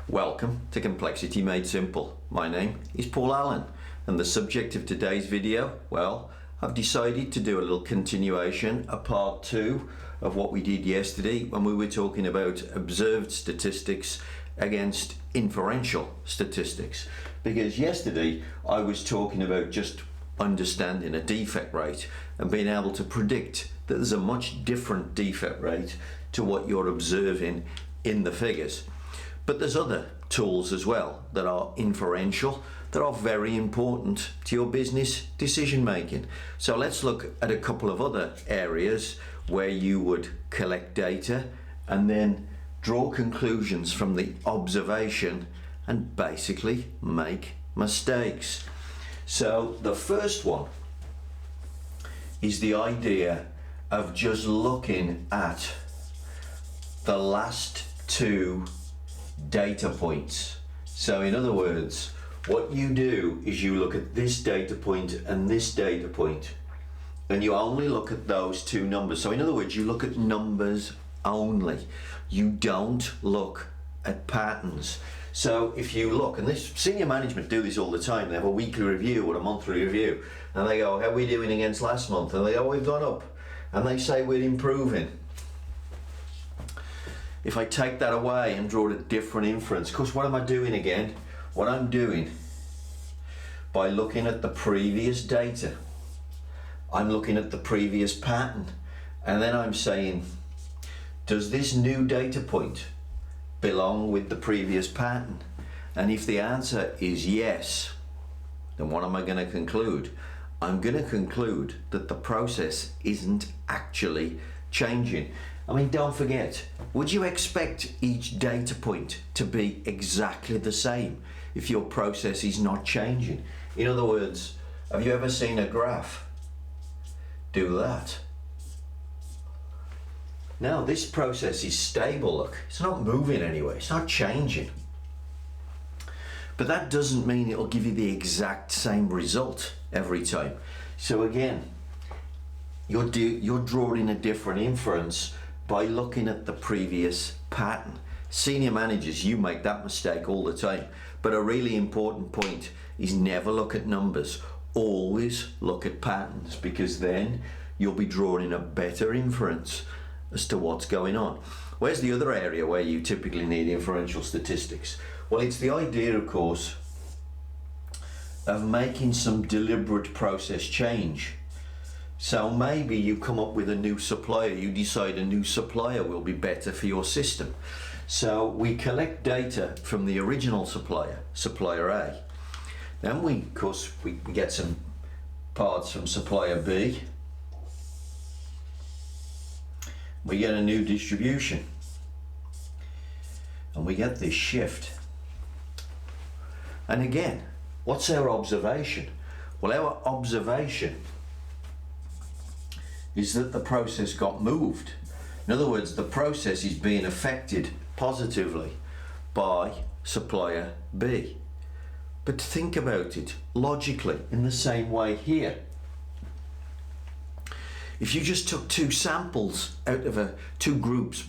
Welcome to Complexity Made Simple. My name is Paul Allen, and the subject of today's video, well, I've decided to do a little continuation, a part 2 of what we did yesterday when we were talking about observed statistics against inferential statistics. Because yesterday I was talking about just understanding a defect rate and being able to predict that there's a much different defect rate to what you're observing in the figures. But there's other tools as well that are inferential, that are very important to your business decision making. So let's look at a couple of other areas where you would collect data and then draw conclusions from the observation and basically make mistakes. So the first one is the idea of just looking at the last two data points. So in other words, what you do is you look at this data point and this data point, and you only look at those two numbers. So in other words, you look at numbers only. You don't look at patterns. So if you look, and this senior management do this all the time, they have a weekly review or a monthly review, and they go, how are we doing against last month? And they go, we've gone up. And they say we're improving. If I take that away and draw a different inference, because what am I doing again? What I'm doing, by looking at the previous data, I'm looking at the previous pattern, and then I'm saying, does this new data point belong with the previous pattern? And if the answer is yes, then what am I going to conclude? I'm going to conclude that the process isn't actually changing. I mean, don't forget, would you expect each data point to be exactly the same if your process is not changing? In other words, have you ever seen a graph do that? Now, this process is stable, look, it's not moving anywhere, it's not changing. But that doesn't mean it'll give you the exact same result every time. So again, you're drawing a different inference by looking at the previous pattern. Senior managers, you make that mistake all the time. But a really important point is never look at numbers, always look at patterns, because then you'll be drawing a better inference as to what's going on. Where's the other area where you typically need inferential statistics? Well, it's the idea, of course, of making some deliberate process change. So maybe you come up with a new supplier, you decide a new supplier will be better for your system. So we collect data from the original supplier, supplier A. Then we get some parts from supplier B. We get a new distribution. And we get this shift. And again, what's our observation? Well, our observation is that the process got moved. In other words, the process is being affected positively by supplier B. But think about it logically in the same way here. If you just took two samples out of two groups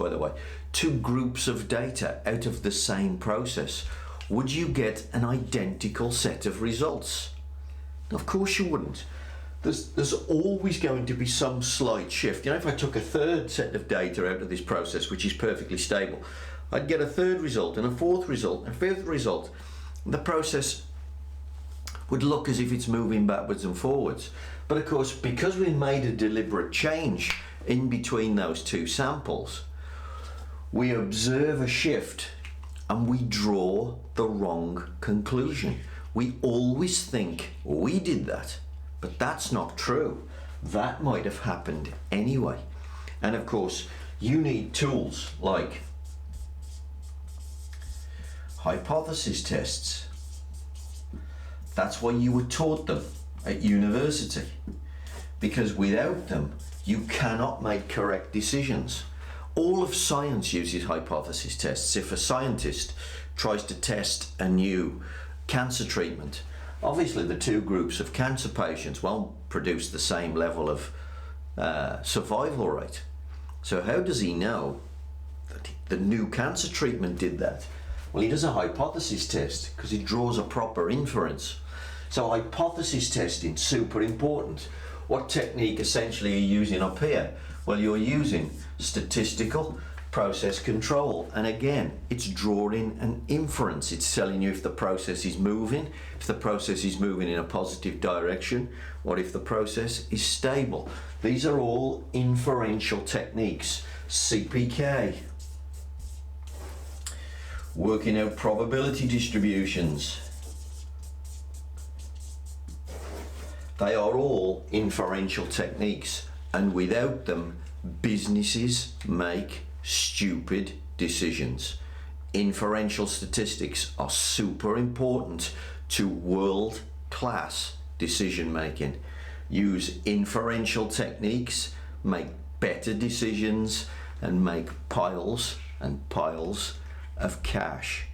of data out of the same process, would you get an identical set of results? Of course you wouldn't. There's always going to be some slight shift. You know, if I took a third set of data out of this process, which is perfectly stable, I'd get a third result and a fourth result and a fifth result. The process would look as if it's moving backwards and forwards. But of course, because we made a deliberate change in between those two samples, we observe a shift and we draw the wrong conclusion. We always think we did that. But that's not true. That might have happened anyway. And of course, you need tools like hypothesis tests. That's why you were taught them at university. Because without them, you cannot make correct decisions. All of science uses hypothesis tests. If a scientist tries to test a new cancer treatment, obviously the two groups of cancer patients won't produce the same level of survival rate. So how does he know that the new cancer treatment did that? Well, he does a hypothesis test because he draws a proper inference. So hypothesis testing, super important. What technique essentially are you using up here? Well, you're using statistical process control, and again, it's drawing an inference. It's telling you if the process is moving, if the process is moving in a positive direction, or if the process is stable. These are all inferential techniques. CPK, working out probability distributions. They are all inferential techniques, and without them, businesses make stupid decisions. Inferential statistics are super important to world-class decision making. Use inferential techniques, make better decisions, and make piles and piles of cash.